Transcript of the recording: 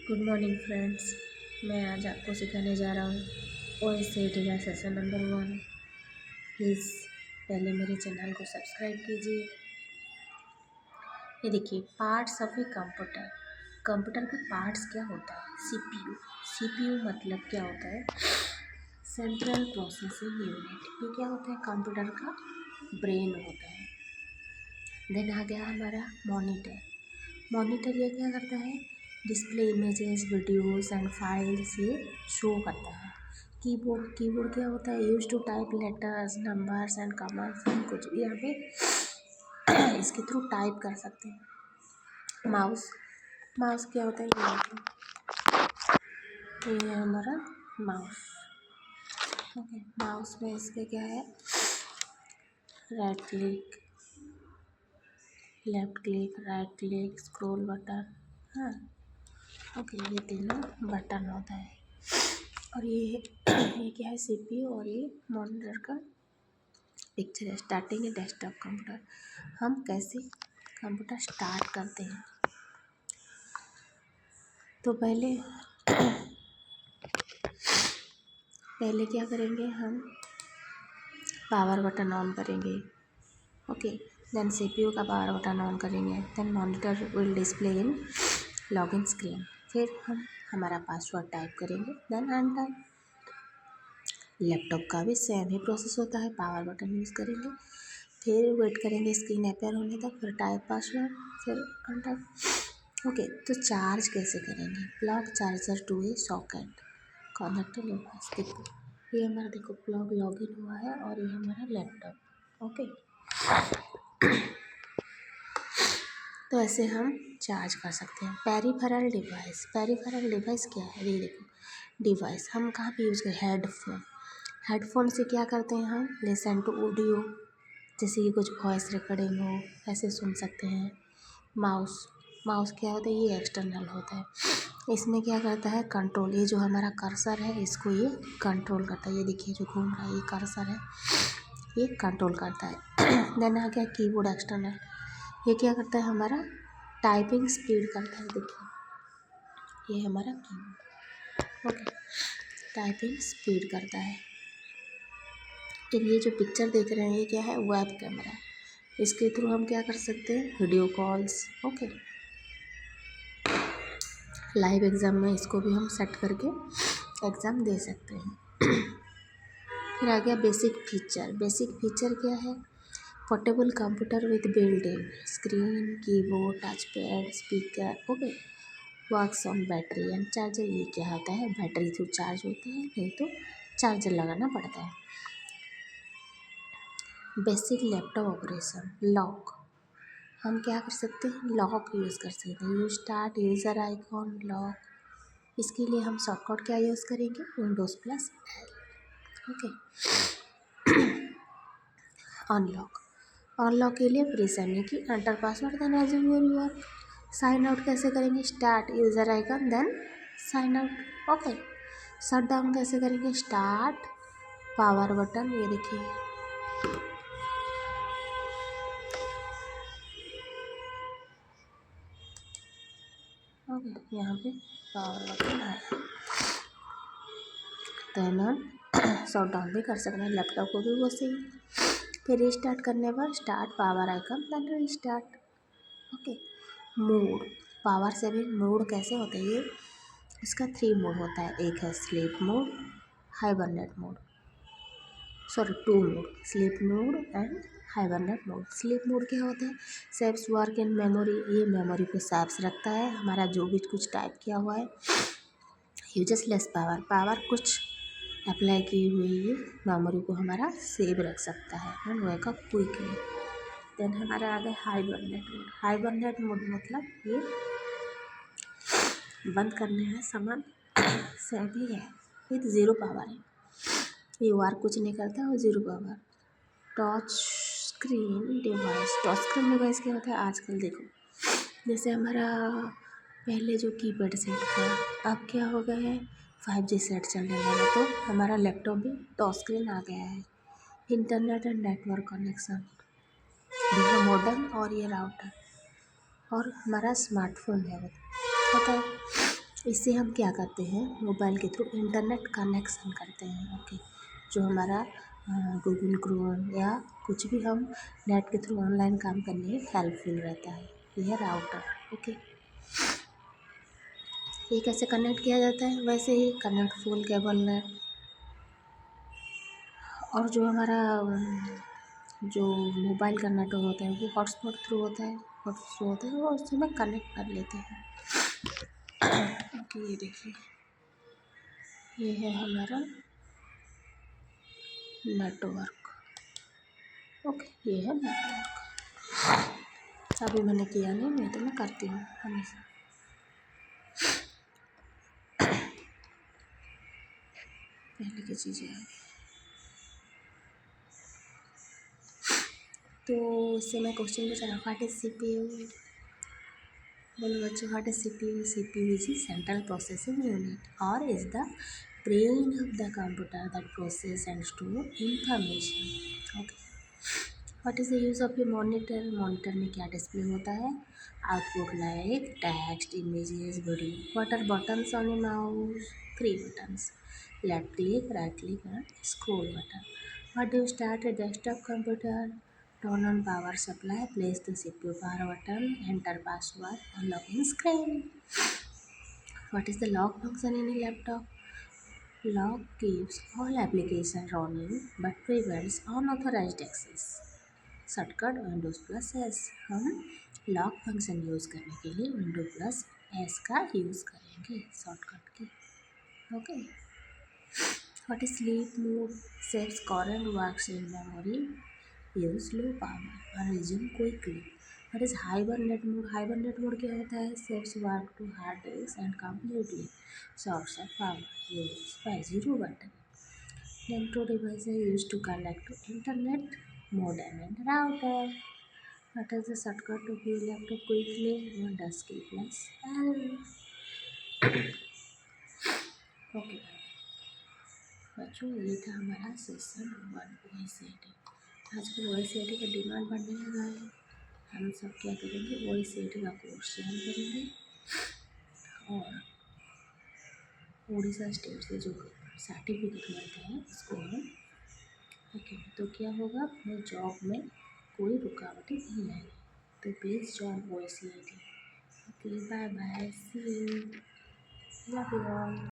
Good morning friends. मैं आज आपको सिखाने जा रहा हूँ OSCET का सेशन नंबर 1। प्लीज़ पहले मेरे चैनल को सब्सक्राइब कीजिए। ये देखिए, parts of a computer. Computer का पार्ट्स क्या होता है? CPU मतलब क्या होता है? Central processing unit. ये क्या होता है? कंप्यूटर का ब्रेन होता है। देन आ गया हमारा मॉनिटर। मॉनिटर ये क्या करता है? Display images, videos and files ये शो करता है। कीबोर्ड क्या होता है? Use to type letters, numbers and commands. हम कुछ भी यहाँ पे इसके थ्रू टाइप कर सकते हैं। माउस क्या होता है? ये है हमारा माउस। ओके, माउस में इसके क्या है? Right click, left click, right click, scroll button. हाँ, ओके, ये तीनों बटन होता है। और ये क्या है? CPU। और ये मॉनिटर का पिक्चर है। स्टार्टिंग है डेस्कटॉप कंप्यूटर। हम कैसे कंप्यूटर स्टार्ट करते हैं? तो पहले क्या करेंगे? हम पावर बटन ऑन करेंगे। ओके, देन CPU का पावर बटन ऑन करेंगे। Then monitor will display in login screen. फिर हम हमारा पासवर्ड टाइप करेंगे। Then enter. लैपटॉप का भी सेम ही प्रोसेस होता है। पावर बटन यूज़ करेंगे, फिर वेट करेंगे स्क्रीन अपेयर होने तक, फिर टाइप पासवर्ड, फिर एंटर। ओके, तो चार्ज कैसे करेंगे? Plug charger to a socket, connect device. देखो, ये हमारा प्लग लॉगिन हुआ है और ये हमारा लैपटॉप। ओके, तो ऐसे हम चार्ज कर सकते हैं। पेरिफेरल डिवाइस क्या है? ये देखो, डिवाइस हम कहाँ पे यूज़ करें? हेडफोन से क्या करते हैं? हम लिसन टू ऑडियो, जैसे कि कुछ वॉइस रिकॉर्डिंग हो, ऐसे सुन सकते हैं। माउस क्या होता है? ये एक्सटर्नल होता है। इसमें क्या करता है? कंट्रोल। ये जो हमारा कर्सर है इसको ये कंट्रोल करता है। ये देखिए जो घूम रहा है ये कर्सर है, ये कंट्रोल करता है। देन आ गया कीबोर्ड एक्सटर्नल। ये क्या करता है? हमारा टाइपिंग स्पीड करता है। देखिए, ये हमारा कीबोर्ड। ओके, टाइपिंग स्पीड करता है। फिर ये जो पिक्चर देख रहे हैं ये क्या है? Web camera. इसके थ्रू हम क्या कर सकते हैं? Video calls. Okay, live exam में इसको भी हम सेट करके एग्ज़ाम दे सकते हैं। फिर आ गया बेसिक फीचर क्या है? Portable computer with built in screen, keyboard, touch pad, speaker. Okay, works on battery and charger. ये क्या होता है? बैटरी थ्रू चार्ज होता है, नहीं तो चार्जर लगाना पड़ता है। Basic laptop operation, lock. हम क्या कर सकते हैं? लॉक यूज़ कर सकते हैं। Start user icon lock. इसके लिए हम शॉर्टकट क्या यूज़ करेंगे? Windows+L। ओके, अनलॉक के लिए प्रेस करने की enter password, then assume your UR. Sign out कैसे करेंगे? Start user icon then sign out. Okay, shut down कैसे करेंगे? Start power button. ये देखिए, ओके, यहाँ पे पावर बटन है। देन हम शट डाउन भी कर सकते हैं लैपटॉप को भी, वो सही। फिर रीस्टार्ट करने पर start power icon then restart. Okay, mode. Power saving mode कैसे होता है? ये इसका 3 मोड होता है। एक है sleep mode, hibernate mode, sorry 2 mode, sleep mode and hibernate mode. Sleep mode क्या होता है? Saves work in memory. ये मेमोरी को सेव्स रखता है, हमारा जो भी कुछ टाइप किया हुआ है। यूजेस लेस पावर कुछ अप्लाई की हुई ये मेमोरी को हमारा सेव रख सकता है एंड वेकअप क्विकली। देन हमारा आ गया हाइबरनेट मोड मतलब ये बंद करने है सामान सभी है, विथ 0 पावर है। ये वार कुछ नहीं करता और 0 पावर। टच स्क्रीन डिवाइस क्या होता है? आजकल देखो, जैसे हमारा पहले जो कीपैड सेट था, अब क्या हो गया है? 5G सेट चलने लगा, तो हमारा लैपटॉप भी टच स्क्रीन आ गया है। इंटरनेट एंड नेटवर्क कनेक्शन, ये मॉडेम और ये राउटर और हमारा स्मार्टफोन है होता है। इससे हम क्या करते हैं, मोबाइल के थ्रू इंटरनेट कनेक्शन करते हैं। ओके, जो हमारा गूगल क्रोम या कुछ भी हम नेट के थ्रू ऑनलाइन काम करने में हेल्पफुल रहता है। यह राउटर। ओके, ये कैसे कनेक्ट किया जाता है, वैसे ही कनेक्ट फुल केबल है। और जो हमारा जो मोबाइल का नेटवर्क होता है वो हॉटस्पॉट थ्रू होता है, वो उससे में कनेक्ट कर लेते हैं। ओके, ये देखिए, ये है हमारा नेटवर्क। ओके, ये है नेटवर्क। अभी मैंने किया नहीं तो मैं करती हूँ हमेशा। पहले की चीज़ें हैं तो इससे मैं क्वेश्चन पूछा था, व्हाट इज CPU। बोलो बच्चों, what is CPU। CPU is central processing unit और is the brain of the computer that process and store information. Okay, what is the use of a monitor. Monitor में क्या display होता है, output like text, images, video. What are buttons on a mouse, 3 buttons, left click, right click and scroll button. What do start a desktop computer, turn on power supply, place the CPU power button, enter password on login screen. What is the lock function in a laptop? Lock keeps all applications running but prevents unauthorized access. Shortcut Windows plus S. हम lock function use करने के लिए window plus S का use करेंगे shortcut की। Okay, what is sleep mode, saves current works in memory, use low power और resume quickly. What is hibernate mode. Hibernate mode क्या होता है, saves work to hard disk and completely shorts off power, use by 0 button. Nintendo device are used to connect to internet, modem and router. What is the shortcut to view laptop quickly? Windows key plus L. Okay बच्चों, ये था हमारा session 1 OSCET। आजकल OSCET का demand बढ़ने लगा है। हम सब क्या करेंगे, OSCET का कोर्स ज्वाइन करेंगे और उड़ीसा स्टेट से जो सर्टिफिकेट मिलता है उसको हम ओके, तो क्या होगा, अपने जॉब में कोई रुकावटें नहीं आएगी। तो please join OSCET। Okay, bye bye, see you, love you all.